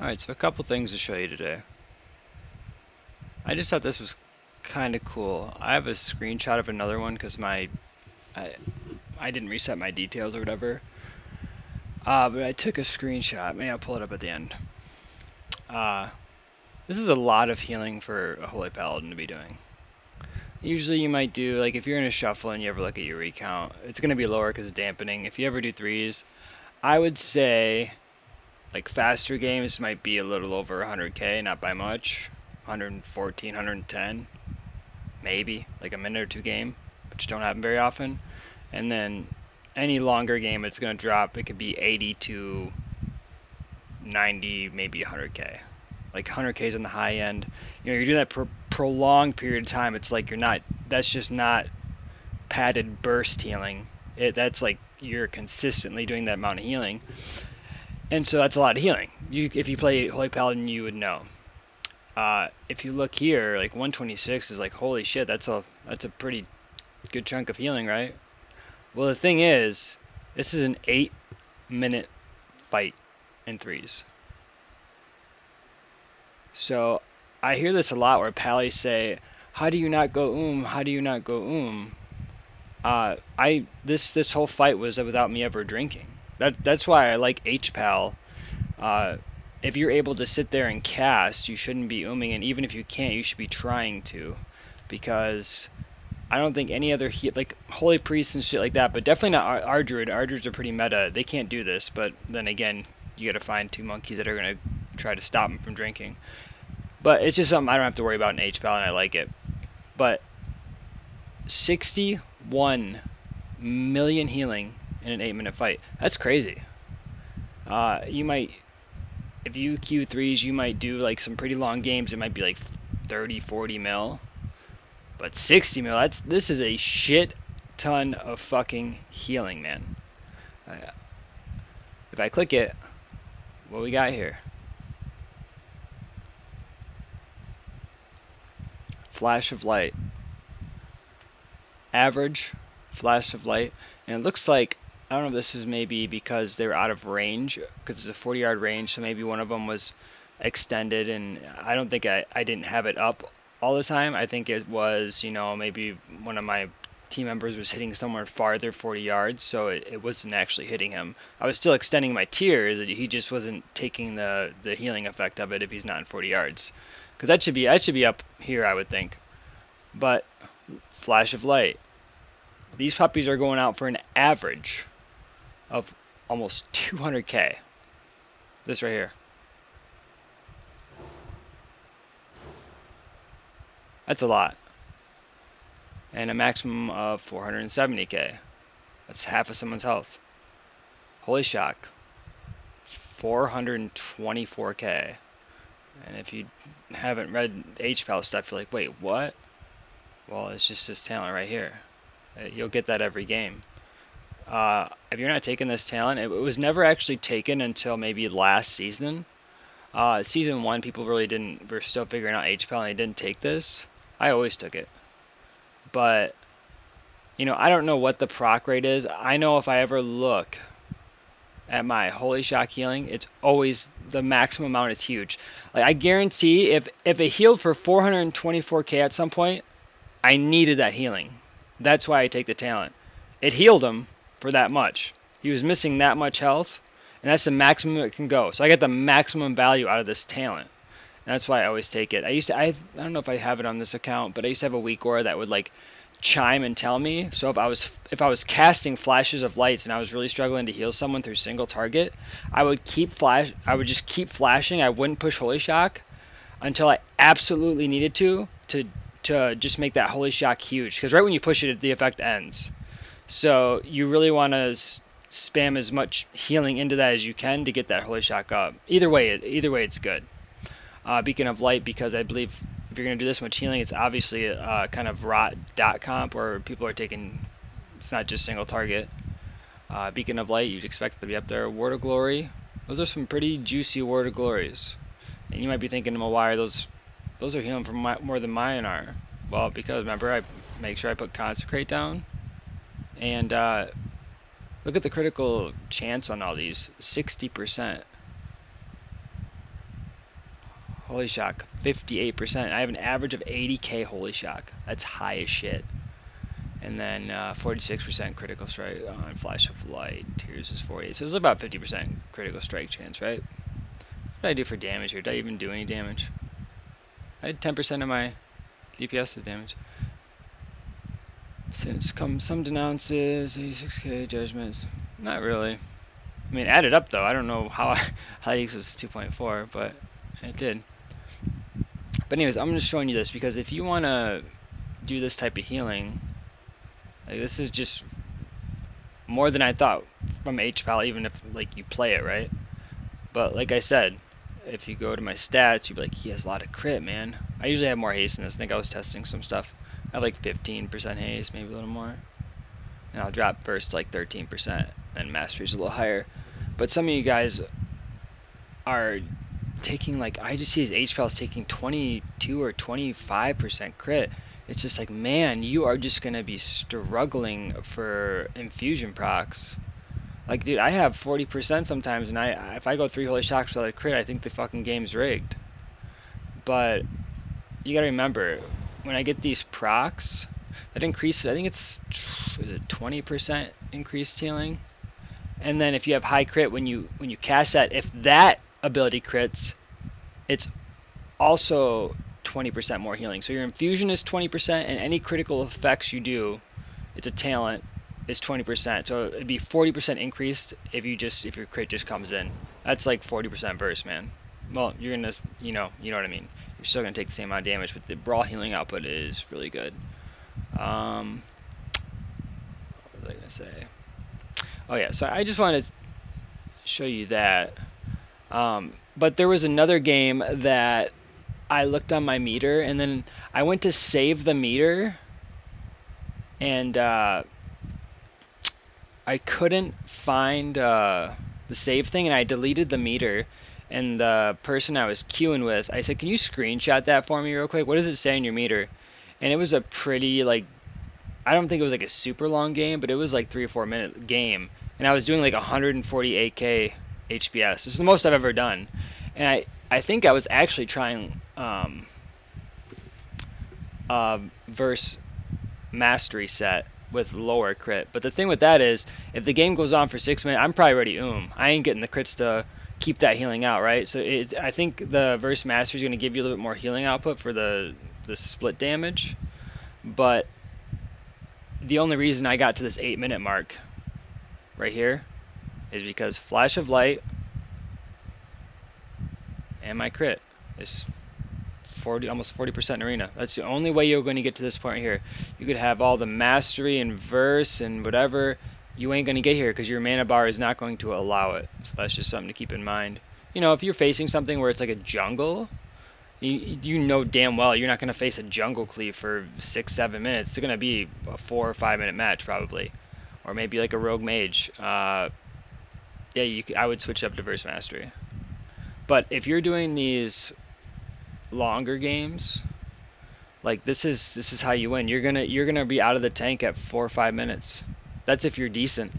Alright, so a couple things to show you today. I just thought this was kind of cool. I have a screenshot of another one because I didn't reset my details or whatever. But I took a screenshot. Maybe I'll pull it up at the end. This is a lot of healing for a Holy Paladin to be doing. Usually you might do, like if you're in a shuffle and you ever look at your recount, it's going to be lower because of dampening. If you ever do threes, I would say like faster games might be a little over 100k, not by much. 114, 110, maybe, like a minute or two game, which don't happen very often. And then any longer game, it's going to drop. It could be 80 to 90, maybe 100k. Like 100k is on the high end. You know, you're doing that for prolonged period of time. It's like that's just not padded burst healing. That's like you're consistently doing that amount of healing. And so that's a lot of healing. If you play Holy Paladin, you would know. If you look here, like 126 is like, holy shit, that's a pretty good chunk of healing, right? Well, the thing is, this is an 8-minute fight in threes. So I hear this a lot where pallies say, how do you not go Oom? How do you not go Oom? This whole fight was without me ever drinking. That's why I like Hpal. If you're able to sit there and cast, you shouldn't be ooming, and even if you can't, you should be trying to, because I don't think any other like Holy Priests and shit like that, but definitely not our Druid. Our Druids are pretty meta. They can't do this, but then again, you gotta find two monkeys that are gonna try to stop them from drinking. But it's just something I don't have to worry about in Hpal, and I like it. But 61 million healing in an 8-minute fight. That's crazy. You might, if you queue threes, you might do like some pretty long games. It might be like 30, 40 mil. But 60 mil, this is a shit ton of fucking healing, man. If I click it, what we got here? Flash of light. Average flash of light. And it looks like, I don't know if this is maybe because they're out of range, because it's a 40-yard range, so maybe one of them was extended, and I don't think I didn't have it up all the time. I think it was, you know, maybe one of my team members was hitting somewhere farther 40 yards, so it wasn't actually hitting him. I was still extending my tiers, he just wasn't taking the healing effect of it if he's not in 40 yards. Because that should be up here, I would think. But flash of light. These puppies are going out for an average of almost 200k. This right here. That's a lot. And a maximum of 470k. That's half of someone's health. Holy shock. 424k. And if you haven't read Hpal stuff, you're like, wait, what? Well, it's just this talent right here. You'll get that every game. If you're not taking this talent, it was never actually taken until maybe last season. Season 1, people really were still figuring out Hpal and they didn't take this. I always took it. But, you know, I don't know what the proc rate is. I know if I ever look at my Holy Shock healing, it's always, the maximum amount is huge. Like, I guarantee if it healed for 424k at some point, I needed that healing. That's why I take the talent. It healed him for that much. He was missing that much health, and that's the maximum it can go. So I get the maximum value out of this talent. And that's why I always take it. I don't know if I have it on this account, but I used to have a weak aura that would like chime and tell me. So if I was casting flashes of lights and I was really struggling to heal someone through single target, I would just keep flashing. I wouldn't push Holy Shock until I absolutely needed to just make that Holy Shock huge, because right when you push it, the effect ends. So you really want to spam as much healing into that as you can to get that Holy Shock up. Either way it's good. Beacon of Light, because I believe if you're going to do this much healing, it's obviously a kind of rot dot comp where people are taking, it's not just single target. Beacon of Light, you'd expect it to be up there. Word of Glory, those are some pretty juicy Word of Glories. And you might be thinking, well, why are those are healing for more than mine are? Well, because remember, I make sure I put Consecrate down. And look at the critical chance on all these, 60%. Holy shock, 58%. I have an average of 80k holy shock. That's high as shit. And then 46% critical strike on flash of light. Tears is 48. So it's about 50% critical strike chance, right? What did I do for damage here? Did I even do any damage? I had 10% of my DPS is damage. Since come some denounces, 86k judgments. Not really. I mean, add it up though. I don't know how it equals 2.4, but it did. But anyways, I'm just showing you this because if you want to do this type of healing, like this is just more than I thought from Hpal, even if like you play it, right? But like I said, if you go to my stats, you'd be like, he has a lot of crit, man. I usually have more haste in this. I think I was testing some stuff. I have like 15% haste, maybe a little more. And I'll drop first to like 13%, and mastery's a little higher. But some of you guys are taking like, I just see his Hpal's taking 22 or 25% crit. It's just like, man, you are just gonna be struggling for infusion procs. Like, dude, I have 40% sometimes, and if I go 3 holy shocks without a crit, I think the fucking game's rigged. But you gotta remember, when I get these procs, that increases, I think it's 20% increased healing. And then if you have high crit, when you cast that, if that ability crits, it's also 20% more healing. So your infusion is 20%, and any critical effects you do, it's a talent, is 20%. So it'd be 40% increased if your crit just comes in. That's like 40% burst, man. Well, you're gonna, you know what I mean. You're still gonna take the same amount of damage, but the brawl healing output is really good. What was I gonna say? Oh yeah, so I just wanted to show you that. But there was another game that I looked on my meter, and then I went to save the meter, and I couldn't find the save thing, and I deleted the meter. And the person I was queuing with, I said, can you screenshot that for me real quick? What does it say in your meter? And it was a pretty, like, I don't think it was like a super long game, but it was like 3 or 4 minute game. And I was doing like 148k HPS. This is the most I've ever done. And I think I was actually trying verse mastery set with lower crit. But the thing with that is, if the game goes on for 6 minutes, I'm probably already I ain't getting the crits to keep that healing out, right? So I think the verse mastery is going to give you a little bit more healing output for the split damage. But the only reason I got to this 8-minute mark right here is because flash of light and my crit is almost 40% in arena. That's the only way you're going to get to this point here. You could have all the mastery and verse and whatever, you ain't going to get here because your mana bar is not going to allow it. So that's just something to keep in mind. You know, if you're facing something where it's like a jungle, you know damn well you're not going to face a jungle cleave for 6-7 minutes. It's going to be a 4 or 5 minute match probably, or maybe like a rogue mage. Yeah, I would switch up to verse mastery. But if you're doing these longer games, like this is how you win. You're gonna be out of the tank at 4 or 5 minutes. That's if you're decent.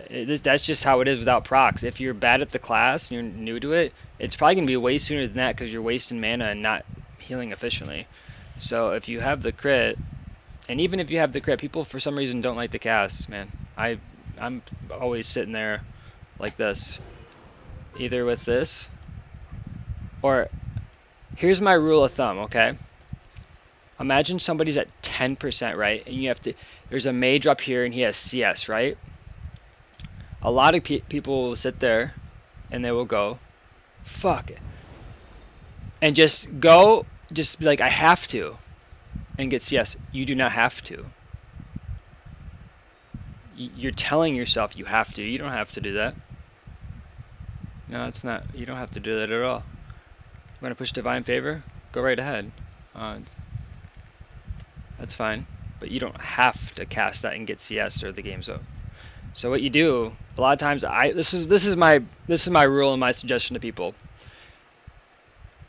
That's just how it is without procs. If you're bad at the class and you're new to it, it's probably gonna be way sooner than that because you're wasting mana and not healing efficiently. So if you have the crit, and even if you have the crit, people for some reason don't like the casts, man. I'm always sitting there like this, either with this, or here's my rule of thumb, okay? Imagine somebody's at 10%, right? And you have to, there's a mage up here and he has CS, right? A lot of people will sit there and they will go, fuck it. And just be like, I have to, and get CS. You do not have to. You're telling yourself you have to. You don't have to do that. No, it's not. You don't have to do that at all. You want to push Divine Favor? Go right ahead. That's fine. But you don't have to cast that and get CS or the game's up. So what you do, a lot of times, this is my rule and my suggestion to people.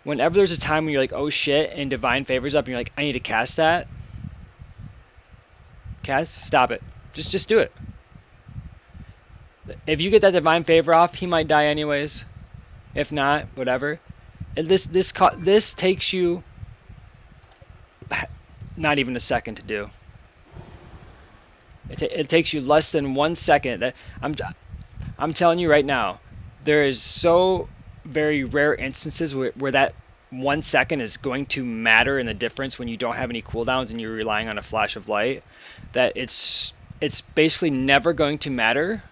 Whenever there's a time when you're like, oh shit, and Divine Favor's up, and you're like, I need to cast that. Stop it. Just do it. If you get that Divine Favor off, he might die anyways. If not, whatever. This takes you not even a second to do. It takes you less than 1 second. I'm telling you right now, there is so very rare instances where that 1 second is going to matter in the difference when you don't have any cooldowns and you're relying on a flash of light, that it's basically never going to matter.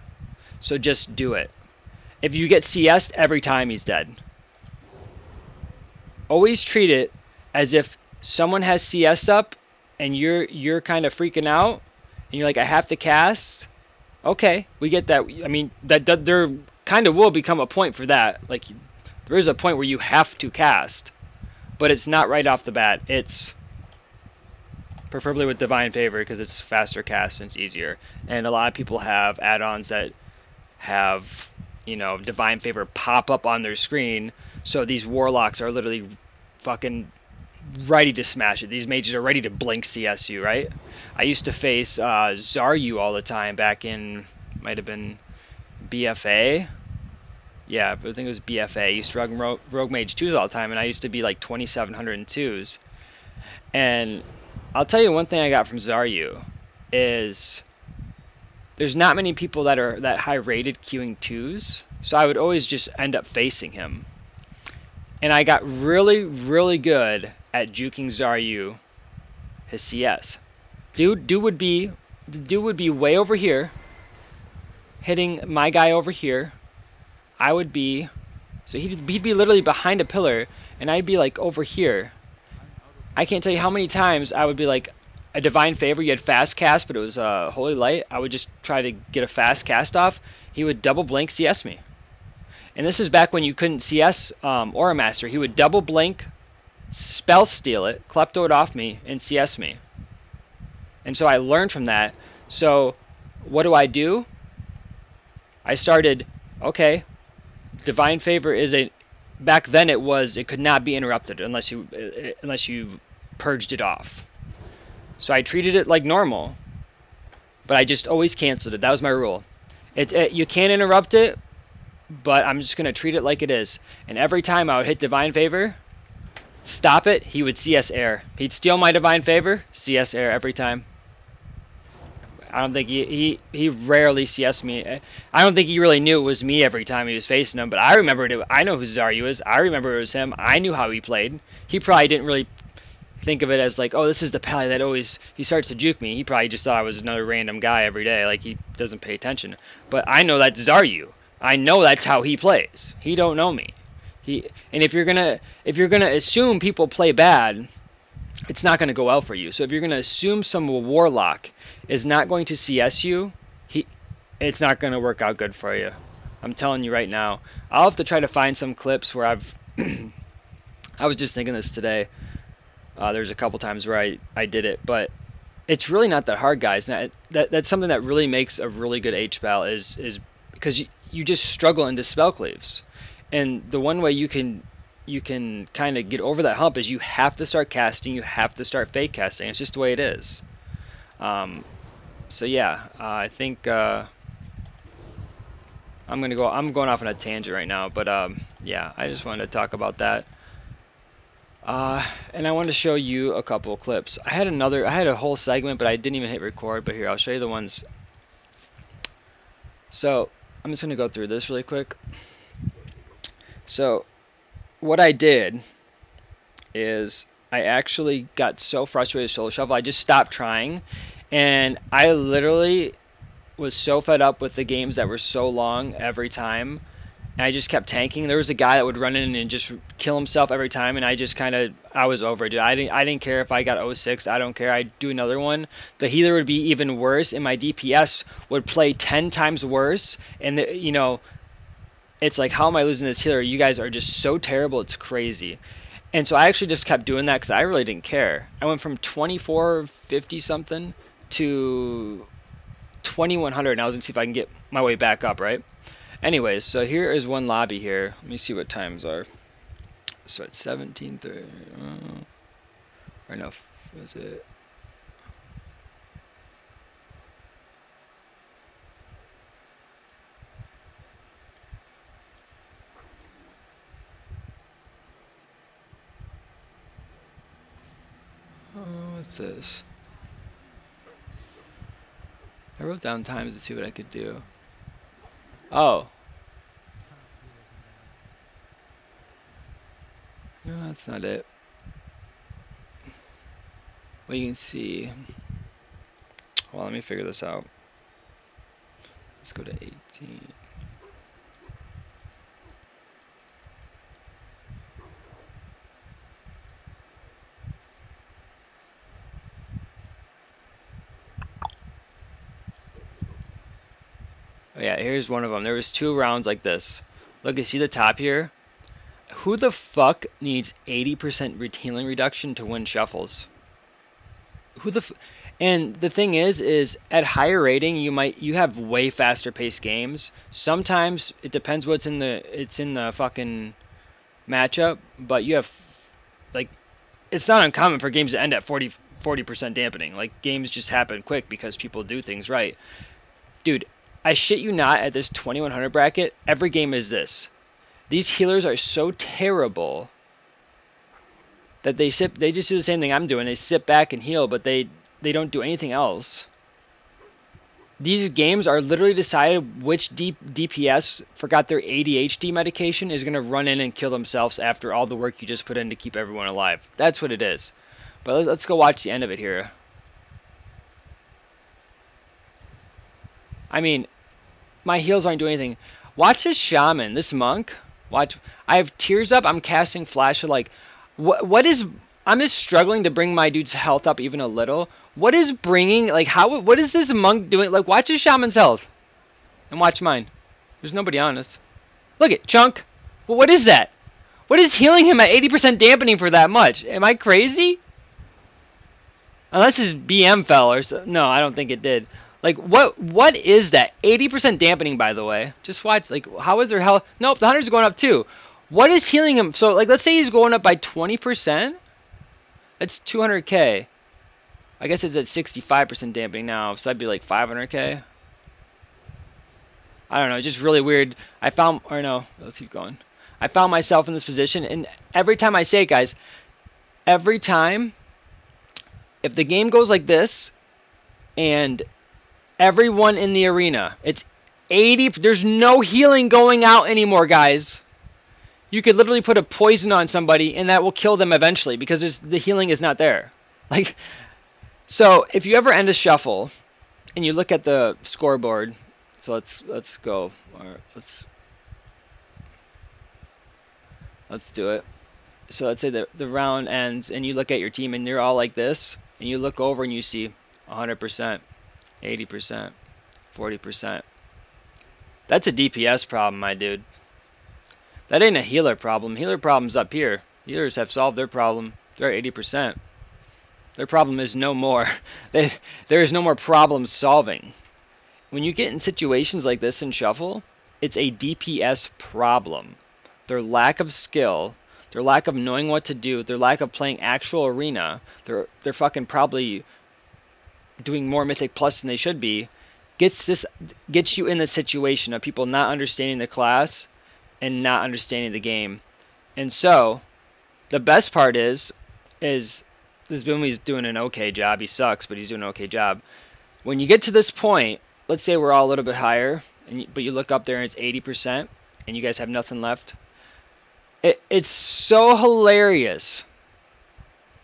So just do it. If you get CS'd every time, he's dead. Always treat it as if someone has CS up and you're kind of freaking out and you're like, I have to cast. Okay, we get that. I mean, that there kind of will become a point for that. Like, there is a point where you have to cast, but it's not right off the bat. It's preferably with Divine Favor because it's faster cast and it's easier. And a lot of people have add-ons that have, you know, Divine Favor pop up on their screen, so these Warlocks are literally fucking ready to smash it. These mages are ready to blink CSU, right? I used to face Zaryu all the time back in, might have been BFA. Yeah, I think it was BFA. I used to run Rogue Mage 2s all the time, and I used to be like 2700 in 2s. And I'll tell you one thing I got from Zaryu is there's not many people that are that high rated queuing 2s, so I would always just end up facing him. And I got really, really good at juking Zaryu, his CS. Dude would be way over here, hitting my guy over here. I would be, so he'd be literally behind a pillar, and I'd be like over here. I can't tell you how many times I would be like a Divine Favor. You had fast cast, but it was Holy Light. I would just try to get a fast cast off. He would double blink CS me. And this is back when you couldn't CS Aura Master. He would double blink, spell steal it, klepto it off me, and CS me. And so I learned from that. So what do? I started, okay, Divine Favor is a, back then it could not be interrupted unless you purged it off. So I treated it like normal, but I just always canceled it. That was my rule. You can't interrupt it, but I'm just going to treat it like it is. And every time I would hit Divine Favor, stop it, he would CS air. He'd steal my Divine Favor, CS air every time. I don't think he rarely CS me. I don't think he really knew it was me every time he was facing him, but I remembered it. I know who Zaryu is. I remember it was him. I knew how he played. He probably didn't really think of it as like, oh, this is the pally that always, he starts to juke me. He probably just thought I was another random guy every day. Like, he doesn't pay attention. But I know that's Zaryu. I know that's how he plays. He don't know me. And if you're gonna assume people play bad, it's not going to go well for you. So if you're going to assume some Warlock is not going to CS you, it's not going to work out good for you. I'm telling you right now. I'll have to try to find some clips where I've I was just thinking this today. There's a couple times where I did it, but it's really not that hard, guys. Now, that's something that really makes a really good Hpal is because you just struggle into spell cleaves. And the one way you can kind of get over that hump is you have to start casting, you have to start fake casting. It's just the way it is. So yeah, I think I'm going off on a tangent right now, but yeah, I just wanted to talk about that. And I wanted to show you a couple of clips. I had a whole segment, but I didn't even hit record. But here, I'll show you the ones. So I'm just gonna go through this really quick. So what I did is I actually got so frustrated with Soul Shuffle, I just stopped trying, and I literally was so fed up with the games that were so long every time, and I just kept tanking. There was a guy that would run in and just kill himself every time, and I was over it, dude. I didn't care if I got 06, I don't care. I'd do another one. The healer would be even worse, and my DPS would play 10 times worse, and you know, it's like, how am I losing this healer? You guys are just so terrible, it's crazy. And so I actually just kept doing that because I really didn't care. I went from 2450 something to 2100, and I was going to see if I can get my way back up, right? Anyways, so here is one lobby here. Let me see what times are. So it's 17:30. Or no, was it? What's this? I wrote down times to see what I could do. Oh. No, that's not it. Well, you can see. Well, let me figure this out. Let's go to 18. Oh yeah, here's one of them. There was 2 rounds like this. Look, you see the top here? Who the fuck needs 80% healing reduction to win shuffles? Who the and the thing is at higher rating you have way faster paced games. Sometimes it depends what's in the fucking matchup, but you have like it's not uncommon for games to end at 40% dampening. Like games just happen quick because people do things right. Dude, I shit you not, at this 2100 bracket, every game is this. These healers are so terrible that they just do the same thing I'm doing. They sit back and heal, but they don't do anything else. These games are literally decided which DPS forgot their ADHD medication is going to run in and kill themselves after all the work you just put in to keep everyone alive. That's what it is. But let's go watch the end of it here. I mean, my heals aren't doing anything. Watch this shaman, this monk. Watch. I have tears up. I'm casting flash. Like, what is? I'm just struggling to bring my dude's health up even a little. What is bringing? Like, how? What is this monk doing? Like, watch his shaman's health, and watch mine. There's nobody on us. Look at chunk. Well, what is that? What is healing him at 80% dampening for that much? Am I crazy? Unless his BM fell or so. No, I don't think it did. Like, what is that? 80% dampening, by the way. Just watch. Like, how is their health? Nope, the 100's going up too. What is healing him? So, like, let's say he's going up by 20%. That's 200k. I guess it's at 65% dampening now, so that'd be like 500k. I don't know, just really weird. Let's keep going. I found myself in this position, and every time I say it, guys, every time, if the game goes like this, and everyone in the arena, it's 80, there's no healing going out anymore, guys. You could literally put a poison on somebody, and that will kill them eventually, because the healing is not there. Like, so if you ever end a shuffle, and you look at the scoreboard, so let's go, or let's do it. So let's say the round ends, and you look at your team, and you're all like this, and you look over and you see 100%, 80%, 40%. That's a DPS problem, my dude. That ain't a healer problem. Healer problem's up here. Healers have solved their problem. They're at 80%. Their problem is no more. There is no more problem solving. When you get in situations like this in Shuffle, it's a DPS problem. Their lack of skill, their lack of knowing what to do, their lack of playing actual arena, they're fucking probably doing more Mythic Plus than they should be, gets you in the situation of people not understanding the class and not understanding the game. And so, the best part is this Boomy's doing an okay job. He sucks, but he's doing an okay job. When you get to this point, let's say we're all a little bit higher, but you look up there and it's 80%, and you guys have nothing left. It's so hilarious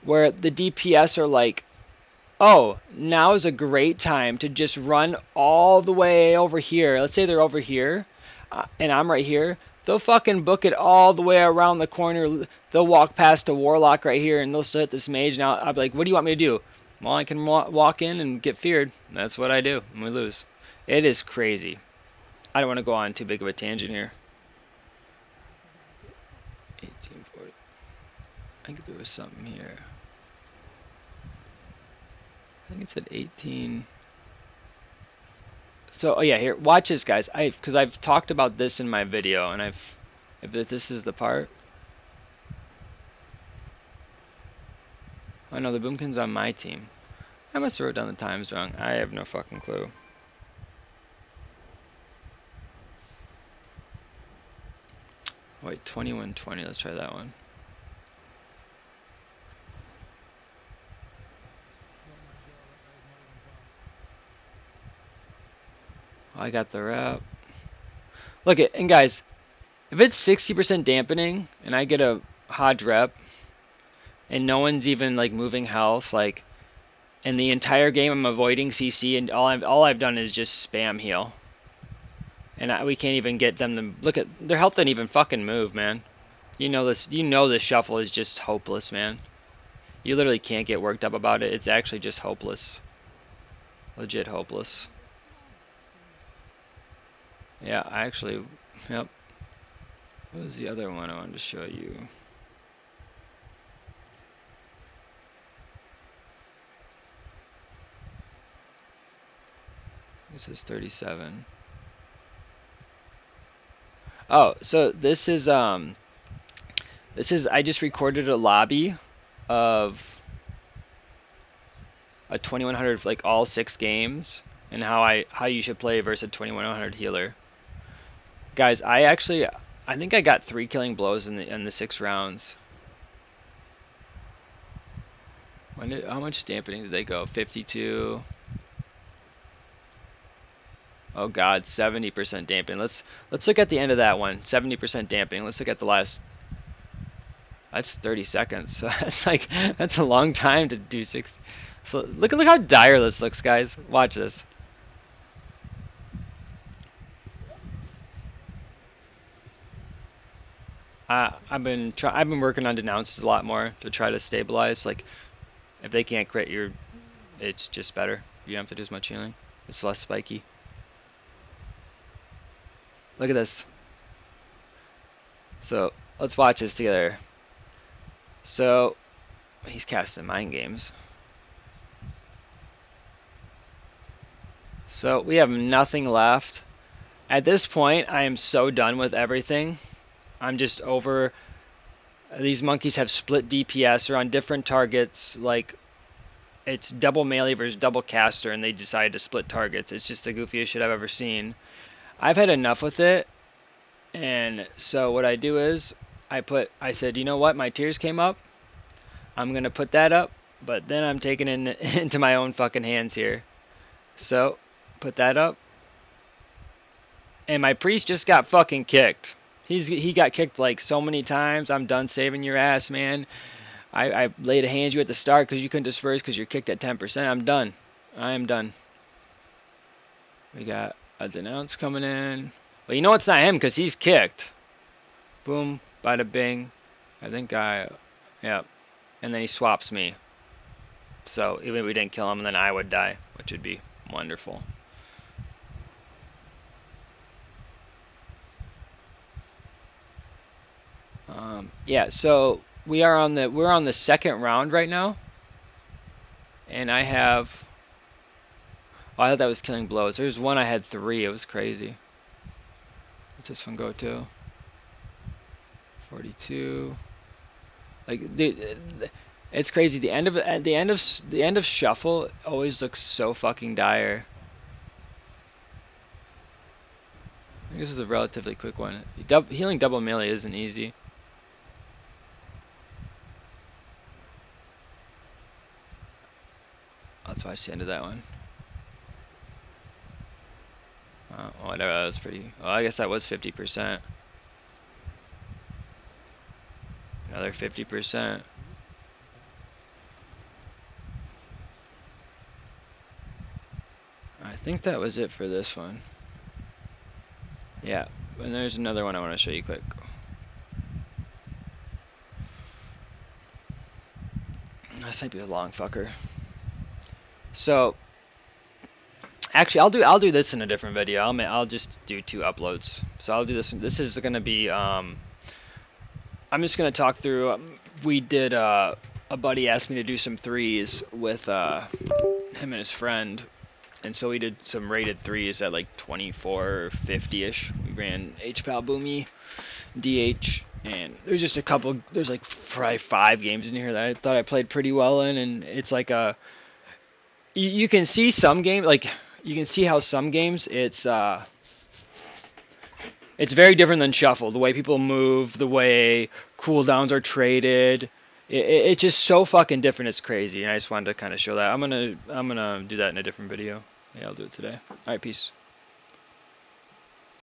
where the DPS are like, oh, now is a great time to just run all the way over here. Let's say they're over here, and I'm right here. They'll fucking book it all the way around the corner. They'll walk past a Warlock right here, and they'll still hit this mage. Now I'll be like, what do you want me to do? Well, I can walk in and get feared. That's what I do, and we lose. It is crazy. I don't want to go on too big of a tangent here. 1840. I think there was something here. I think it said 18. So, oh yeah, here, watch this, guys. Because I've talked about this in my video, and if this is the part. Oh no, the Boomkin's on my team. I must have wrote down the times wrong. I have no fucking clue. Wait, 2120. Let's try that one. I got the rep. Look at, and guys, if it's 60% dampening and I get a Hodge rep and no one's even like moving health, like, and the entire game I'm avoiding CC and all I've done is just spam heal. And we can't even get them to look at their health didn't even fucking move, man. You know this shuffle is just hopeless, man. You literally can't get worked up about it. It's actually just hopeless. Legit hopeless. Yeah, I actually, yep. What was the other one I wanted to show you? This is 37. Oh, so this is I just recorded a lobby of a 2100 like all 6 games and how you should play versus a 2100 healer. Guys, I think I got 3 killing blows in the 6 rounds. How much dampening did they go? 52. Oh god, 70% dampening. Let's look at the end of that one. 70% dampening. Let's look at the last. That's 30 seconds. So that's a long time to do 6. So look how dire this looks, guys. Watch this. I've been working on denounces a lot more to try to stabilize. Like, if they can't crit, it's just better. You don't have to do as much healing. It's less spiky. Look at this. So let's watch this together. So he's casting mind games. So we have nothing left. At this point, I am so done with everything. I'm just over. These monkeys have split DPS. They're on different targets. Like, it's double melee versus double caster, and they decided to split targets. It's just the goofiest shit I've ever seen. I've had enough with it. And so what I do is I said, you know what? My tiers came up. I'm going to put that up. But then I'm taking it into my own fucking hands here. So put that up. And my priest just got fucking kicked. He got kicked like so many times. I'm done saving your ass, man. I laid a hand you at the start because you couldn't disperse because you're kicked at 10%. I'm done. I am done. We got a denounce coming in. Well, you know it's not him because he's kicked. Boom, bada bing. I think yep. And then he swaps me. So even if we didn't kill him, then I would die, which would be wonderful. Yeah, so we're on the second round right now, and I have. Oh, I thought that was killing blows. There's one I had 3. It was crazy. What's this one go to? 42. Like it's crazy. The end of shuffle always looks so fucking dire. I think this is a relatively quick one. Healing double melee isn't easy. Let's watch the end of that one. Whatever, that was pretty. Well, I guess that was 50%. Another 50%. I think that was it for this one. Yeah, and there's another one I want to show you quick. This might be a long fucker. So, actually, I'll do this in a different video. I'll just do 2 uploads. So I'll do this. This is gonna be. I'm just gonna talk through. We did. A buddy asked me to do some 3s with him and his friend, and so we did some rated 3s at like 24 or 50ish. We ran Hpal Boomy, DH, and there's just a couple. There's like probably 5 games in here that I thought I played pretty well in, and it's like a. You can see some games, like you can see how some games it's very different than shuffle. The way people move, the way cooldowns are traded, it's just so fucking different. It's crazy, and I just wanted to kind of show that. I'm gonna do that in a different video. Yeah, I'll do it today. All right, peace.